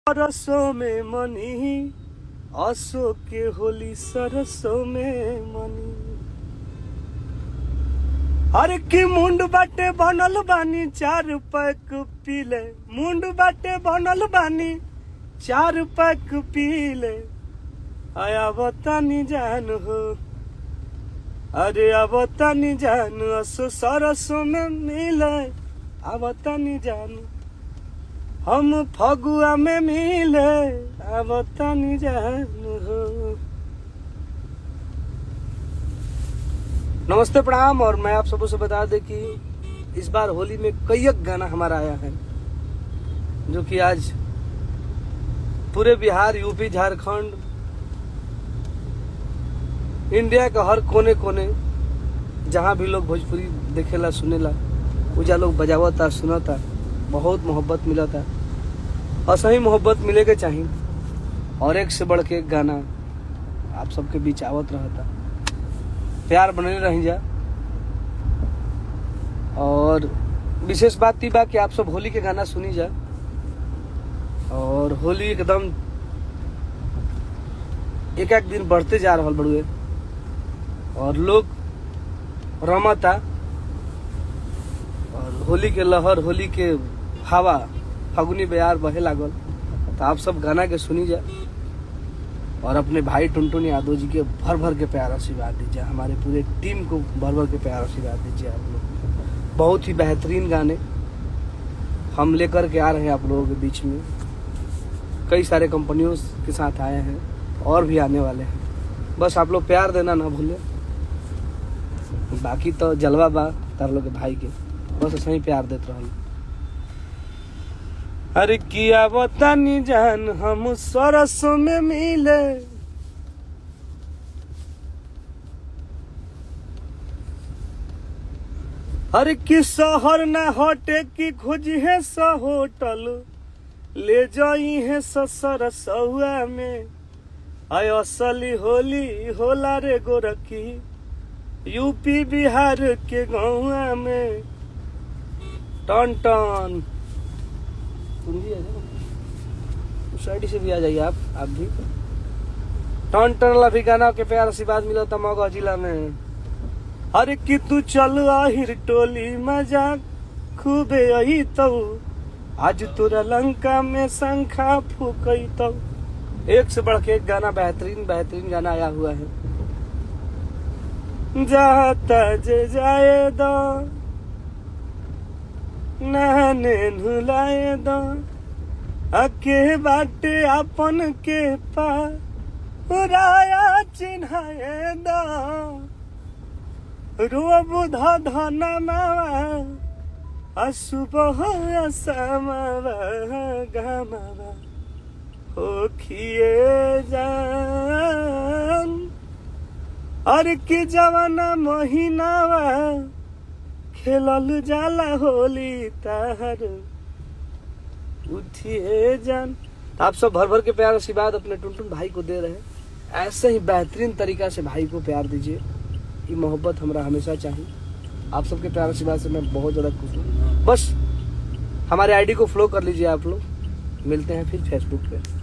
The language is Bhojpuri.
सरसों में मनी अशोक के होली सरसों में मनी। अरे की मुंड बाटे बनल बानी 4 पैक पीले, मुंड बाटे बनल बानी 4 पैक पीले। आया बतानी जान हो, अरे आवतानी जान असो सरसों में मिले। आवतानी जान हम फगुआ में मिले, आवतानी जान हो। नमस्ते प्रणाम। और मैं आप सबको से बता दें कि इस बार होली में कई एक गाना हमारा आया है जो कि आज पूरे बिहार, यूपी, झारखंड, इंडिया का हर कोने कोने जहाँ भी लोग भोजपुरी देखेला सुनेला उजा लोग बजावता सुनता, बहुत मोहब्बत मिला था और सही मोहब्बत मिले के चाहिए। और एक से बढ़ के एक गाना आप सबके बीच आवत रहता, प्यार बने रही जा। और विशेष बात ई बा कि आप सब होली के गाना सुनी जा। और होली एकदम एक एक दिन बढ़ते जा रहा बड़ुए और लोग रमता और होली के लहर, होली के हवा, फागुनी बयार बहे लागल। तो आप सब गाना के सुनी जा और अपने भाई टुनटुन यादव जी के भर भर के प्यार आशीर्वाद दीजिए। हमारे पूरे टीम को भर भर के प्यार आशीर्वाद दीजिए। आप लोग बहुत ही बेहतरीन गाने हम लेकर के आ रहे हैं आप लोगों के बीच में। कई सारे कंपनियों के साथ आए हैं और भी आने वाले हैं। बस आप लोग प्यार देना ना भूलें। बाकी तो जलवा बा तार लोग के भाई के, बस ऐसा ही प्यार देते रहो। अरे किया बतानी जान हम सरसों में मिले। अरे कि शहर ना हटे की खोजी है सा होटल, ले जाई है ससुर सहुआ में। आय असली होली होला रे गोरखी, यूपी बिहार के गाँव में। टन टन उस साइड से भी आ जाइए आप भी। टन टन ला भी गाना के प्यार आशीर्वाद मिला था मगह जिला में। अरे कि तू चल आहिर टोली मजाक खूबे आई तो आज तोरा लंका में शंखा फूकई तो। एक से बढ़ के एक गाना बेहतरीन बेहतरीन गाना आया हुआ है। जाता जे जाए दो नहने नुलाए दो, अके बाटे अपन के पाया चिन्हाए दो। रोब धना मावा असुबह असमावा गमावा हो खिए जान। अरे की जवाना महीनावा खेलल जाला होली तार उठिए जान। आप सब भर भर के प्यार आशीर्वाद अपने टुनटुन भाई को दे रहे हैं। ऐसे ही बेहतरीन तरीका से भाई को प्यार दीजिए। ये मोहब्बत हमारा हमेशा चाहिए। आप सबके प्यार आशीर्वाद से मैं बहुत ज़्यादा खुश हूँ। बस हमारे आईडी को फॉलो कर लीजिए आप लोग। मिलते हैं फिर फेसबुक पे।